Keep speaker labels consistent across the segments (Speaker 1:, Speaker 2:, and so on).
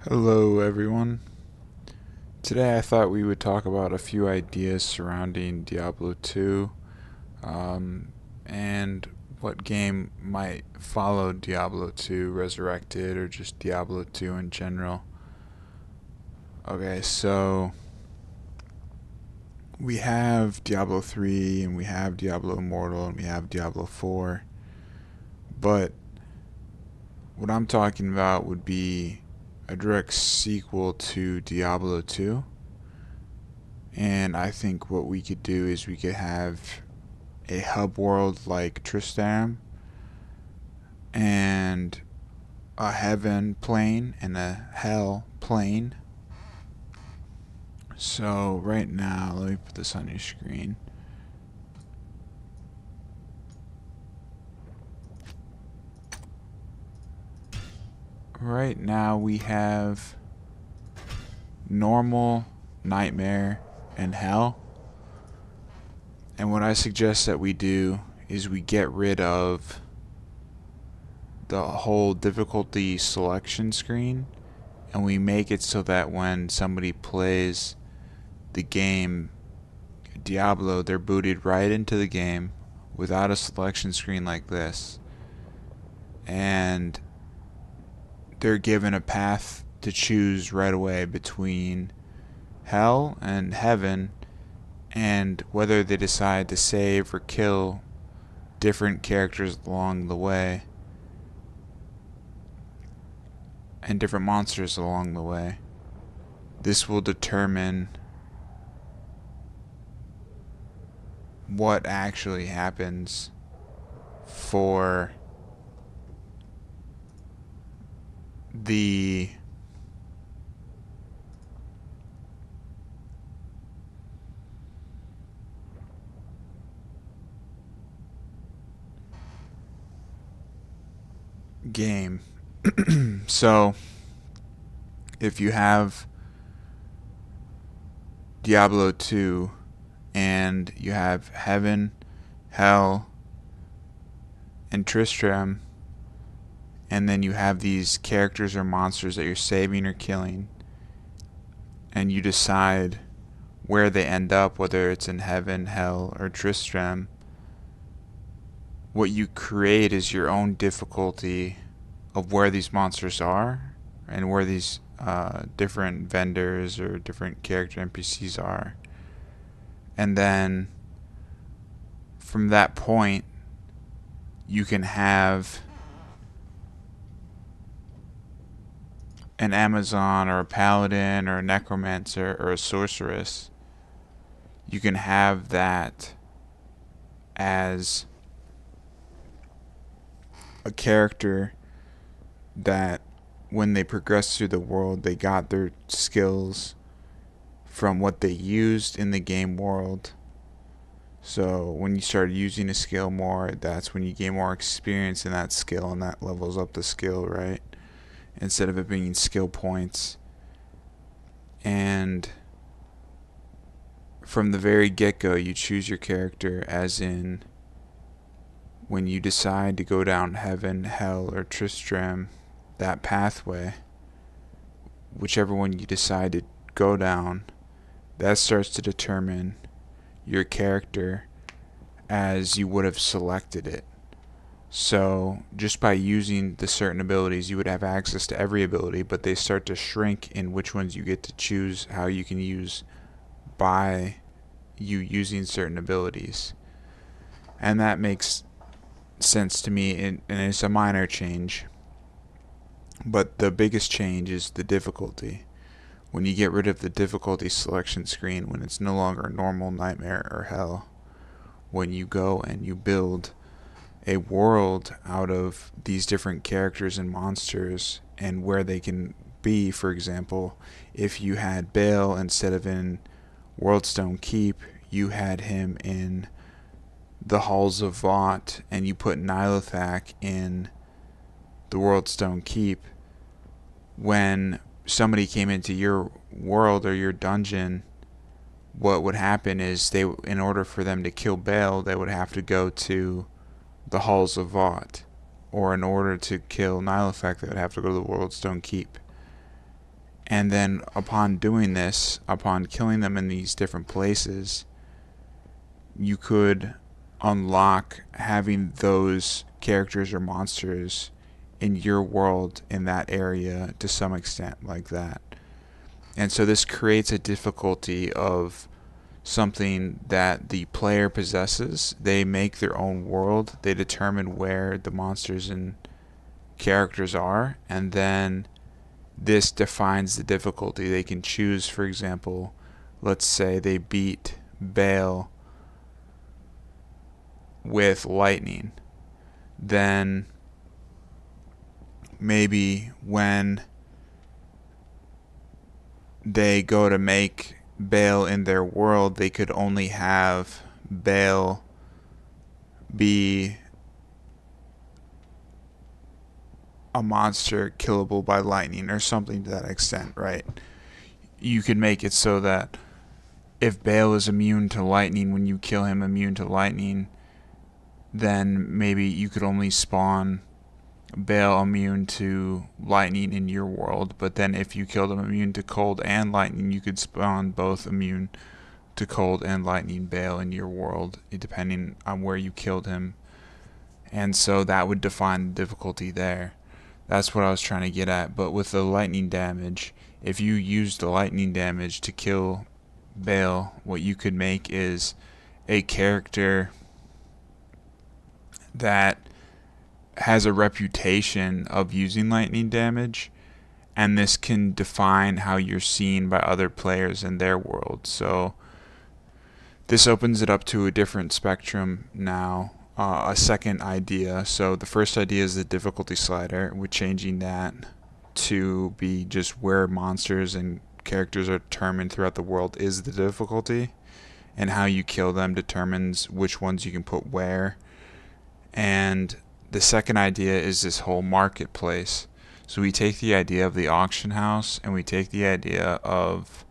Speaker 1: Hello, everyone. Today I thought we would talk about a few ideas surrounding Diablo 2 and what game might follow Diablo 2 Resurrected or just Diablo 2 in general. Okay, so we have Diablo 3 and we have Diablo Immortal and we have Diablo 4, but what I'm talking about would be a direct sequel to Diablo 2. And I think what we could do is we could have a hub world like Tristram and a heaven plane and a hell plane. So right now, let me put this on your screen. Right now we have normal, nightmare, and hell. And what I suggest that we do is we get rid of the whole difficulty selection screen and we make it so that when somebody plays the game Diablo, they're booted right into the game without a selection screen like this, and they're given a path to choose right away between hell and heaven, and whether they decide to save or kill different characters along the way and different monsters along the way. This will determine what actually happens for the game. So if you have Diablo 2 and you have heaven, hell, and Tristram, and then you have these characters or monsters that you're saving or killing, and you decide where they end up, whether it's in heaven, hell, or Tristram, what you create is your own difficulty of where these monsters are and where these different vendors or different character NPCs are. And then from that point, you can have an Amazon or a paladin or a necromancer or a sorceress. You can have that as a character that when they progress through the world, they got their skills from what they used in the game world. So when you start using a skill more, that's when you gain more experience in that skill, and that levels up the skill, right? Instead of it being skill points. And from the very get-go, you choose your character, as in when you decide to go down heaven, hell, or Tristram, that pathway, whichever one you decide to go down, that starts to determine your character as you would have selected it. So just by using the certain abilities, you would have access to every ability, but they start to shrink in which ones you get to choose how you can use by you using certain abilities. And that makes sense to me, and it's a minor change. But the biggest change is the difficulty. When you get rid of the difficulty selection screen, when it's no longer normal, nightmare, or hell, when you go and you build a world out of these different characters and monsters and where they can be. For example, if you had Baal instead of in Worldstone Keep, you had him in the Halls of Vought, and you put Nylothak in the Worldstone Keep. When somebody came into your world or your dungeon, what would happen is they, in order for them to kill Baal, they would have to go to the Halls of Vought, or in order to kill Nylothak, they would have to go to the Worldstone Keep. And then upon doing this, upon killing them in these different places, you could unlock having those characters or monsters in your world in that area to some extent like that. And so this creates a difficulty of something that the player possesses. They make their own world. They determine where the monsters and characters are, and then this defines the difficulty. They can choose, for example, let's say they beat Baal with lightning. Then maybe when they go to make Baal in their world, they could only have Baal be a monster killable by lightning or something to that extent, right? You could make it so that if Baal is immune to lightning, when you kill him immune to lightning, then maybe you could only spawn Baal immune to lightning in your world, but then if you killed him immune to cold and lightning, you could spawn both immune to cold and lightning Baal in your world, depending on where you killed him. And so that would define the difficulty there. That's what I was trying to get at. But with the lightning damage, if you use the lightning damage to kill Baal, what you could make is a character that has a reputation of using lightning damage, and this can define how you're seen by other players in their world. So this opens it up to a different spectrum now. A second idea. So the first idea is the difficulty slider. We're changing that to be just where monsters and characters are determined throughout the world is the difficulty, and how you kill them determines which ones you can put where. And the second idea is this whole marketplace. So we take the idea of the auction house, and we take the idea of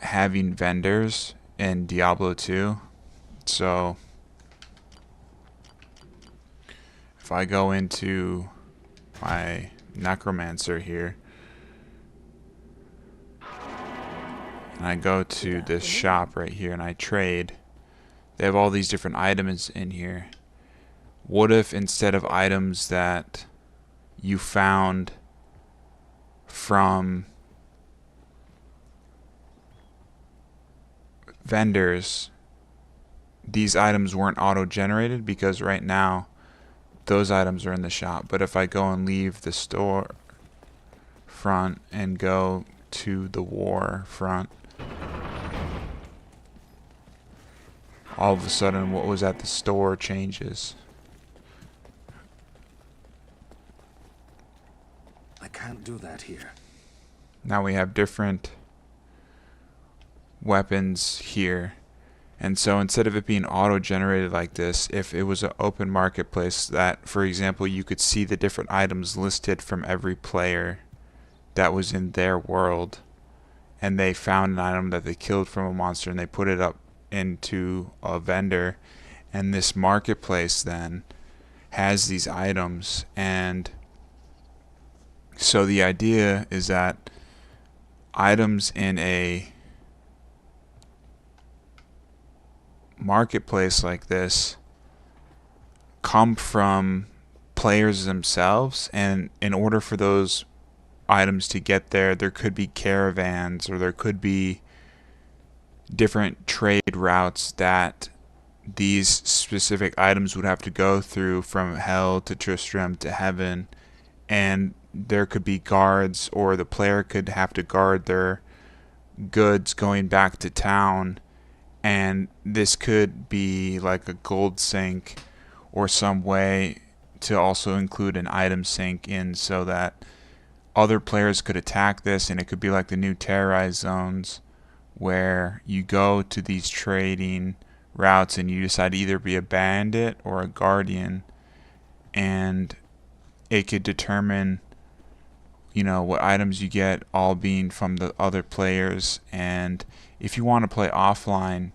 Speaker 1: having vendors in Diablo 2. So if I go into my necromancer here, and I go to this shop right here and I trade, they have all these different items in here. What if instead of items that you found from vendors, these items weren't auto-generated? Because right now those items are in the shop. But if I go and leave the store front and go to the war front, all of a sudden what was at the store changes.
Speaker 2: I can't do that here.
Speaker 1: Now we have different weapons here. And so instead of it being auto-generated like this, if it was an open marketplace that, for example, you could see the different items listed from every player that was in their world, and they found an item that they killed from a monster and they put it up into a vendor, and this marketplace then has these items. And so the idea is that items in a marketplace like this come from players themselves, and in order for those items to get there, there could be caravans, or there could be different trade routes that these specific items would have to go through, from hell to Tristram to heaven. And there could be guards, or the player could have to guard their goods going back to town. And this could be like a gold sink, or some way to also include an item sink in, so that other players could attack this. And it could be like the new terrorized zones, where you go to these trading routes and you decide to either be a bandit or a guardian, and it could determine, you know, what items you get, all being from the other players. And if you want to play offline,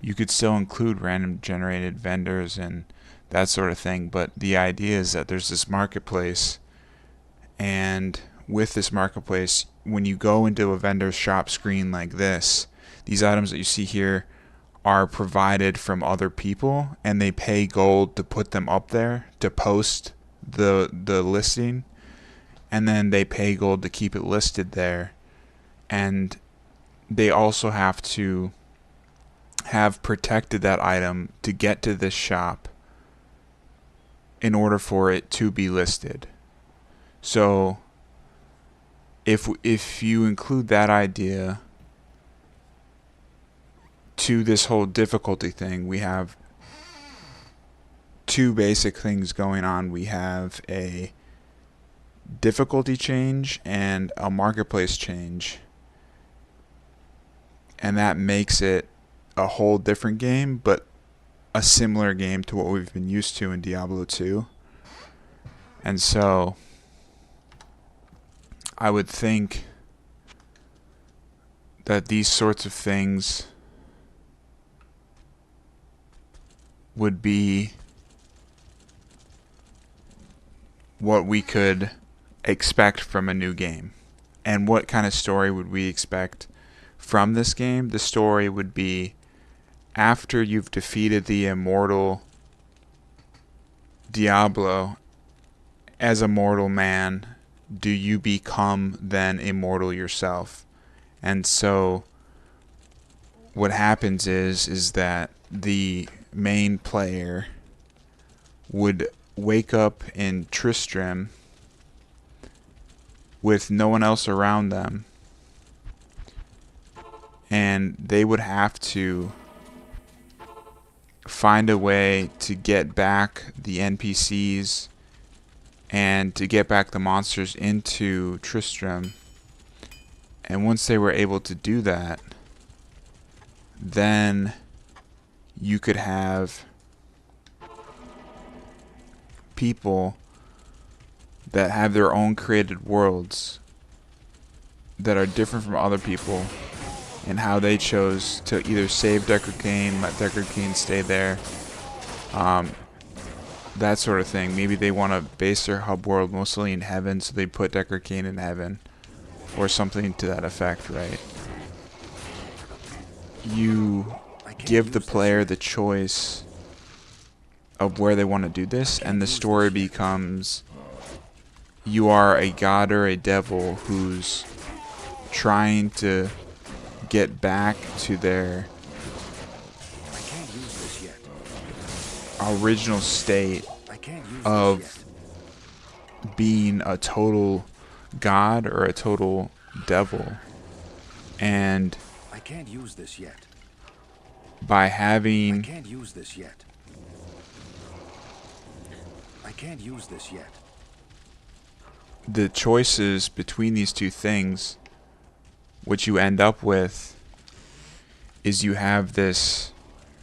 Speaker 1: you could still include random generated vendors and that sort of thing. But the idea is that there's this marketplace, and with this marketplace, when you go into a vendor's shop screen like this, these items that you see here are provided from other people, and they pay gold to put them up there, to post the listing, and then they pay gold to keep it listed there. And they also have to have protected that item to get to this shop in order for it to be listed. So if you include that idea to this whole difficulty thing, we have two basic things going on. We have a difficulty change and a marketplace change, and that makes it a whole different game, but a similar game to what we've been used to in Diablo 2. And so I would think that these sorts of things would be what we could expect from a new game. And what kind of story would we expect from this game? The story would be, after you've defeated the immortal Diablo as a mortal man, do you become then immortal yourself? And so what happens is that the main player would wake up in Tristram with no one else around them, and they would have to find a way to get back the NPCs and to get back the monsters into Tristram. And once they were able to do that, then you could have people that have their own created worlds that are different from other people, and how they chose to either save Deckard Cain, let Deckard Cain stay there, that sort of thing. Maybe they want to base their hub world mostly in heaven, so they put Deckard Cain in heaven, or something to that effect, right? You give the player the choice of where they want to do this, and the story becomes, you are a god or a devil who's trying to get back to their original state of being a total god or a total devil. And
Speaker 2: I can't use this yet.
Speaker 1: By
Speaker 2: I
Speaker 1: having
Speaker 2: can't use this yet. I can't use this yet.
Speaker 1: the choices between these two things, what you end up with is you have this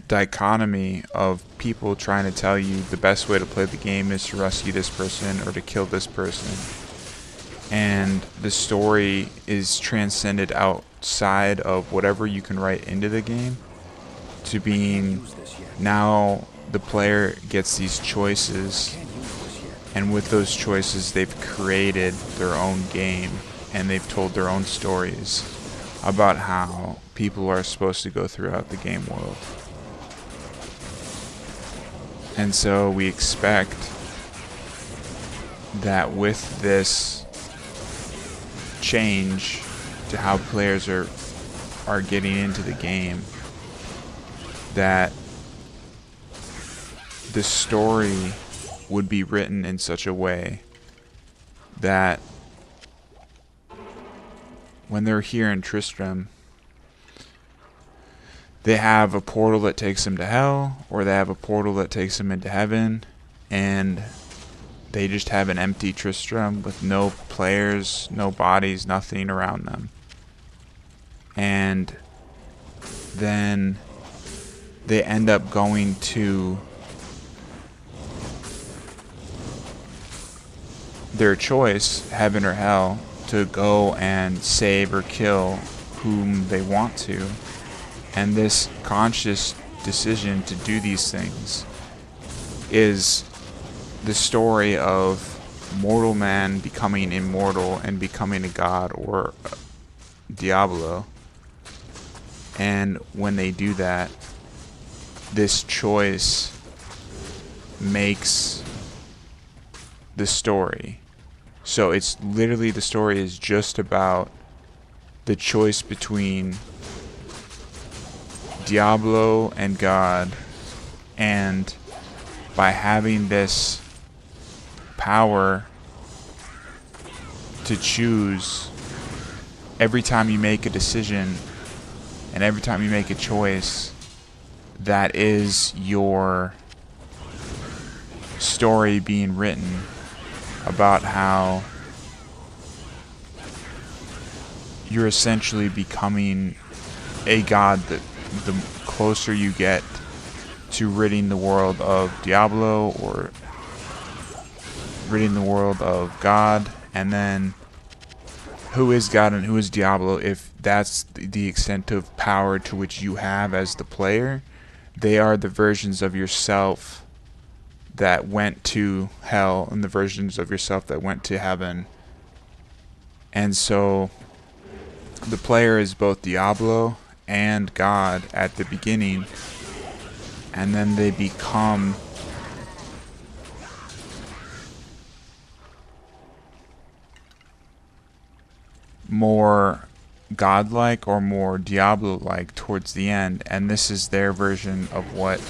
Speaker 1: dichotomy of people trying to tell you the best way to play the game is to rescue this person or to kill this person. And the story is transcended outside of whatever you can write into the game to being, now the player gets these choices, and with those choices they've created their own game, and they've told their own stories about how people are supposed to go throughout the game world. And so we expect that with this change to how players are getting into the game, that the story would be written in such a way that when they're here in Tristram, they have a portal that takes them to hell, or they have a portal that takes them into heaven, and they just have an empty Tristram with no players, no bodies, nothing around them. And then they end up going to their choice, heaven or hell, to go and save or kill whom they want to. And this conscious decision to do these things is the story of mortal man becoming immortal and becoming a god, or Diablo. And when they do that, this choice makes the story. So it's literally, the story is just about the choice between Diablo and God, and by having this power to choose, every time you make a decision and every time you make a choice, that is your story being written about how you're essentially becoming a god. That the closer you get to ridding the world of Diablo, or ridding the world of God, and then who is God and who is Diablo, if that's the extent of power to which you have as the player, they are the versions of yourself that went to hell and the versions of yourself that went to heaven. And so the player is both Diablo and God at the beginning, and then they become more godlike or more Diablo-like towards the end, and this is their version of what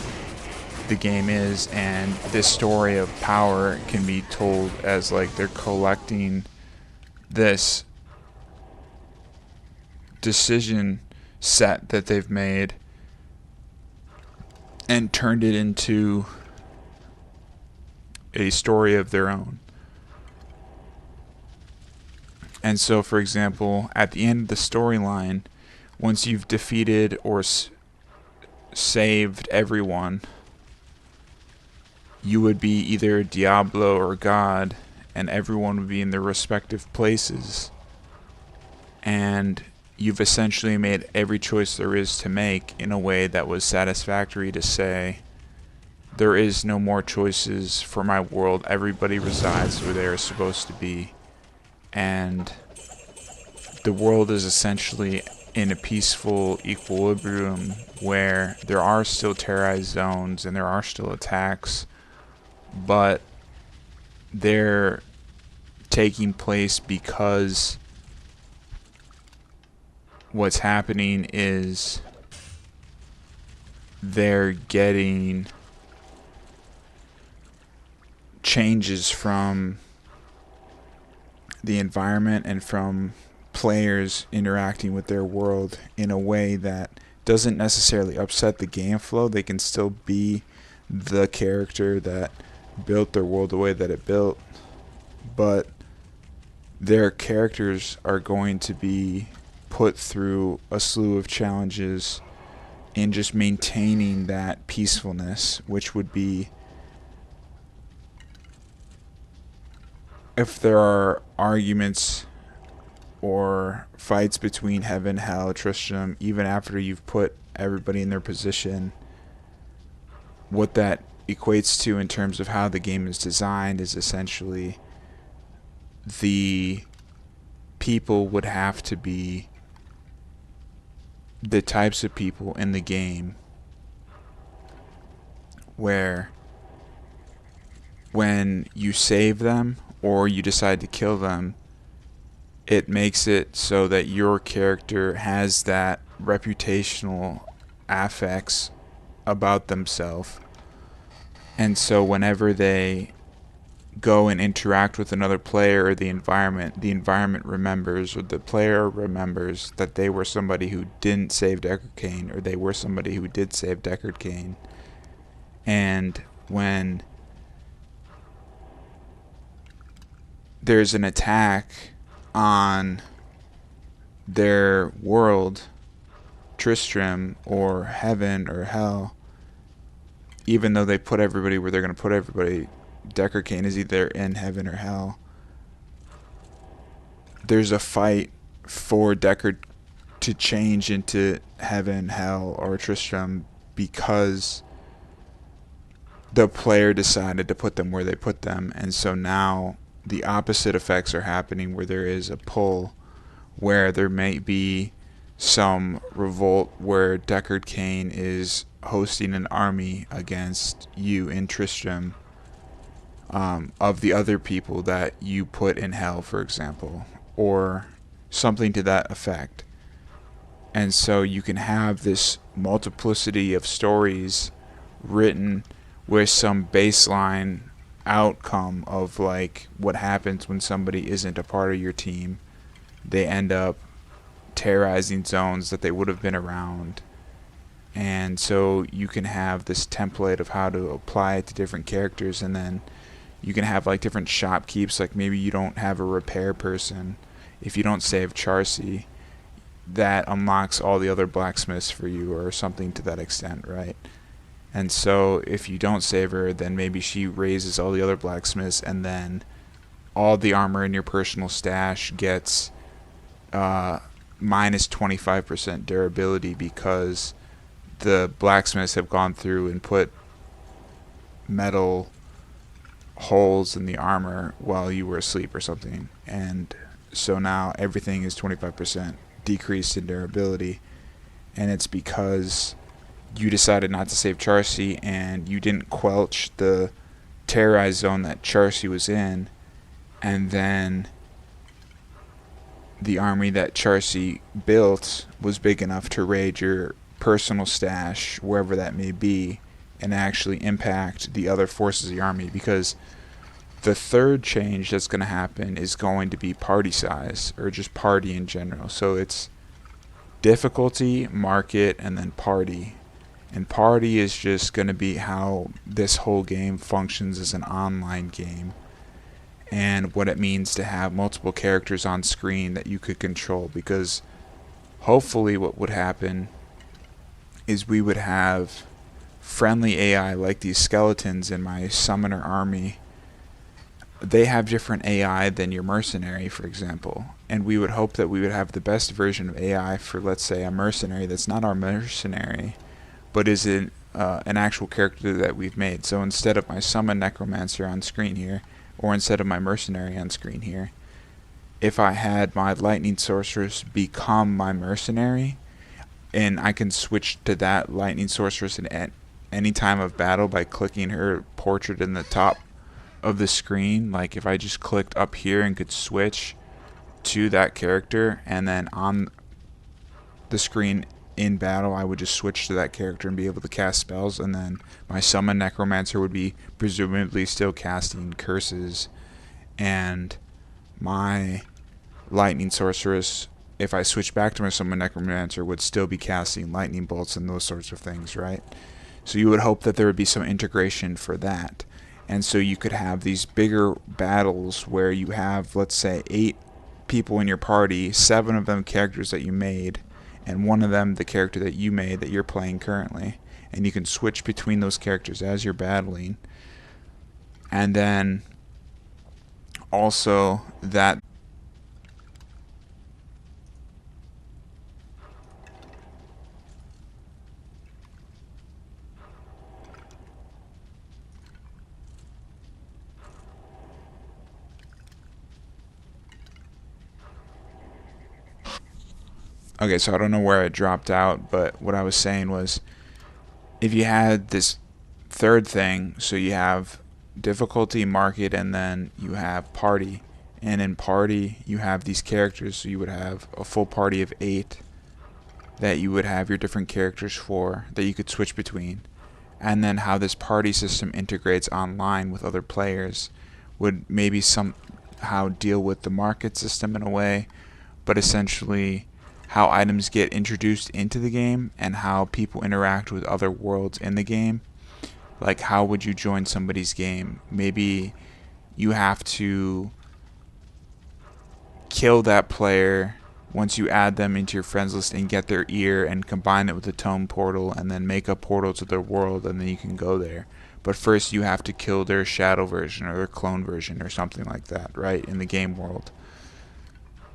Speaker 1: the game is. And this story of power can be told as like they're collecting this decision set that they've made and turned it into a story of their own. And so, for example, at the end of the storyline, once you've defeated or saved everyone, you would be either Diablo or God, and everyone would be in their respective places. And you've essentially made every choice there is to make in a way that was satisfactory to say, there is no more choices for my world. Everybody resides where they're supposed to be. And the world is essentially in a peaceful equilibrium where there are still terrorized zones and there are still attacks, but they're taking place because what's happening is they're getting changes from the environment and from players interacting with their world in a way that doesn't necessarily upset the game flow. They can still be the character that built their world the way that it built, but their characters are going to be put through a slew of challenges in just maintaining that peacefulness, which would be, if there are arguments or fights between heaven, hell, Tristram, even after you've put everybody in their position, what that equates to in terms of how the game is designed is essentially the people would have to be the types of people in the game where when you save them or you decide to kill them, it makes it so that your character has that reputational affects about themselves. And so whenever they go and interact with another player or the environment remembers, or the player remembers that they were somebody who didn't save Deckard Cain, or they were somebody who did save Deckard Cain. And when there's an attack on their world, Tristram or heaven or hell, even though they put everybody where they're going to put everybody, Deckard Cain is either in heaven or hell, there's a fight for Deckard to change into heaven, hell, or Tristram because the player decided to put them where they put them. And so now the opposite effects are happening, where there is a pull, where there may be some revolt where Deckard Cain is hosting an army against you in Tristram, of the other people that you put in hell, for example, or something to that effect. And so you can have this multiplicity of stories written with some baseline outcome of like what happens when somebody isn't a part of your team. They end up terrorizing zones that they would have been around. And so you can have this template of how to apply it to different characters, and then you can have like different shopkeeps. Like maybe you don't have a repair person. If you don't save Charcy, that unlocks all the other blacksmiths for you, or something to that extent, right? And so if you don't save her, then maybe she raises all the other blacksmiths, and then all the armor in your personal stash gets minus 25% durability, because the blacksmiths have gone through and put metal holes in the armor while you were asleep or something. And so now everything is 25% decreased in durability, and it's because you decided not to save Charcy, and you didn't quelch the terrorized zone that Charcy was in, and then the army that Charcy built was big enough to raid your personal stash, wherever that may be, and actually impact the other forces of the army. Because the third change that's going to happen is going to be party size, or just party in general. So it's difficulty, market, and then party. And party is just going to be how this whole game functions as an online game, and what it means to have multiple characters on screen that you could control. Because hopefully what would happen is we would have friendly AI like these skeletons in my summoner army. They have different AI than your mercenary, for example, and we would hope that we would have the best version of AI for, let's say, a mercenary that's not our mercenary, but is an actual character that we've made. So instead of my summon necromancer on screen here, or instead of my mercenary on screen here, if I had my lightning sorceress become my mercenary, and I can switch to that lightning sorceress at any time of battle by clicking her portrait in the top of the screen. Like if I just clicked up here and could switch to that character, and then on the screen in battle I would just switch to that character and be able to cast spells, and then my summon necromancer would be presumably still casting curses, and my lightning sorceress, if I switch back to my summon necromancer, would still be casting lightning bolts and those sorts of things, right? So you would hope that there would be some integration for that. And so you could have these bigger battles where you have, let's say, 8 people in your party, 7 of them characters that you made, and 1 of them the character that you made that you're playing currently. And you can switch between those characters as you're battling. And then also that okay, so I don't know where I dropped out, but what I was saying was, if you had this third thing, so you have difficulty, market, and then you have party. And in party, you have these characters, so you would have a full party of 8 that you would have your different characters for, that you could switch between. And then how this party system integrates online with other players would maybe somehow deal with the market system in a way, but essentially how items get introduced into the game and how people interact with other worlds in the game. Like, how would you join somebody's game? Maybe you have to kill that player once you add them into your friends list and get their ear and combine it with the tome portal, and then make a portal to their world, and then you can go there. But first you have to kill their shadow version or their clone version or something like that, right, in the game world.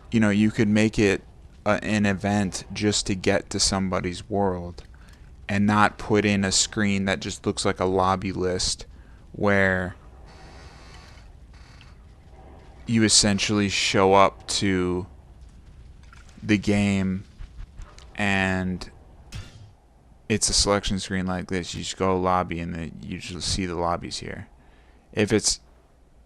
Speaker 1: You know, you could make it an event just to get to somebody's world, and not put in a screen that just looks like a lobby list where you essentially show up to the game and it's a selection screen like this. You just go lobby and then you just see the lobbies here. If it's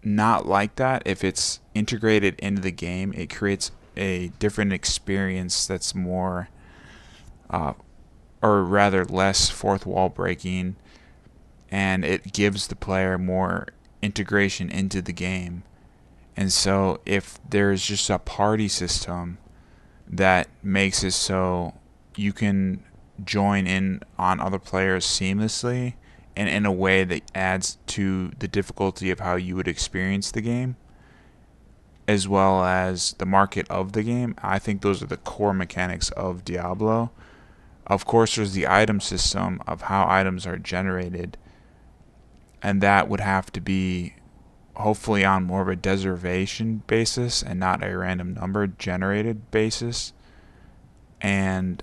Speaker 1: not like that, if it's integrated into the game, it creates a different experience that's more, or rather less fourth wall breaking, and it gives the player more integration into the game. And so if there's just a party system that makes it so you can join in on other players seamlessly and in a way that adds to the difficulty of how you would experience the game, as well as the market of the game, I think those are the core mechanics of Diablo. Of course, there's the item system of how items are generated, and that would have to be hopefully on more of a deservation basis and not a random number generated basis. And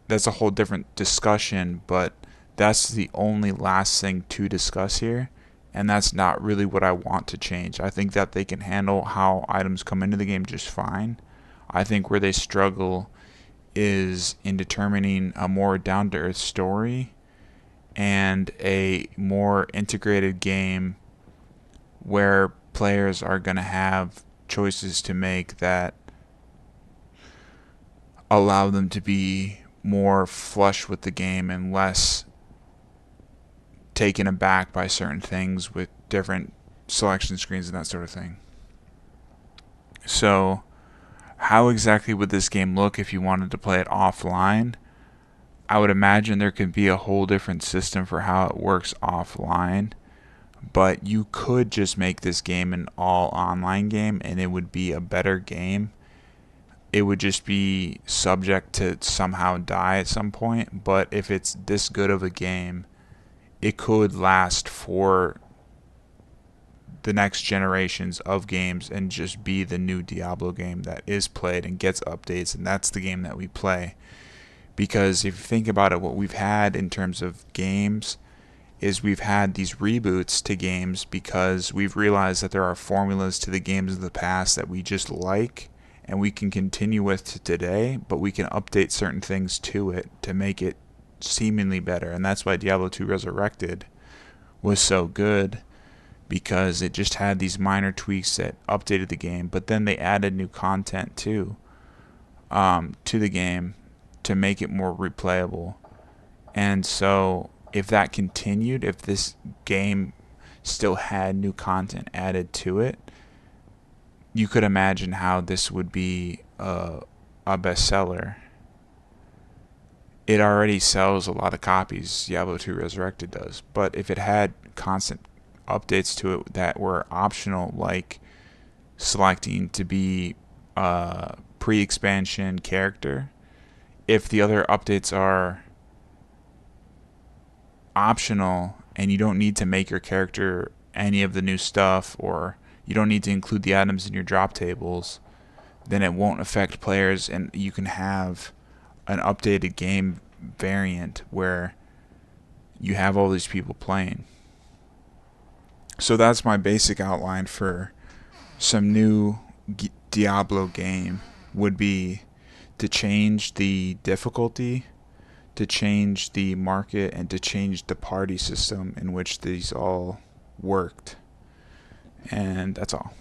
Speaker 1: that's a whole different discussion, but that's the only last thing to discuss here, and that's not really what I want to change. I think that they can handle how items come into the game just fine. I think where they struggle is in determining a more down-to-earth story and a more integrated game where players are going to have choices to make that allow them to be more flush with the game and less taken aback by certain things with different selection screens and that sort of thing. So, how exactly would this game look if you wanted to play it offline? I would imagine there could be a whole different system for how it works offline, but you could just make this game an all online game and it would be a better game. It would just be subject to somehow die at some point, but if it's this good of a game, it could last for the next generations of games and just be the new Diablo game that is played and gets updates, and that's the game that we play. Because if you think about it, what we've had in terms of games is we've had these reboots to games because we've realized that there are formulas to the games of the past that we just like and we can continue with to today, but we can update certain things to it to make it seemingly better. And that's why Diablo 2 Resurrected was so good, because it just had these minor tweaks that updated the game, but then they added new content too, to the game to make it more replayable. And so if that continued, if this game still had new content added to it, you could imagine how this would be a bestseller. It already sells a lot of copies, Diablo 2 Resurrected does, but if it had constant updates to it that were optional, like selecting to be a pre-expansion character, if the other updates are optional and you don't need to make your character any of the new stuff, or you don't need to include the items in your drop tables, then it won't affect players, and you can have an updated game variant where you have all these people playing. So that's my basic outline for some new Diablo game would be to change the difficulty, to change the market, and to change the party system in which these all worked. And that's all.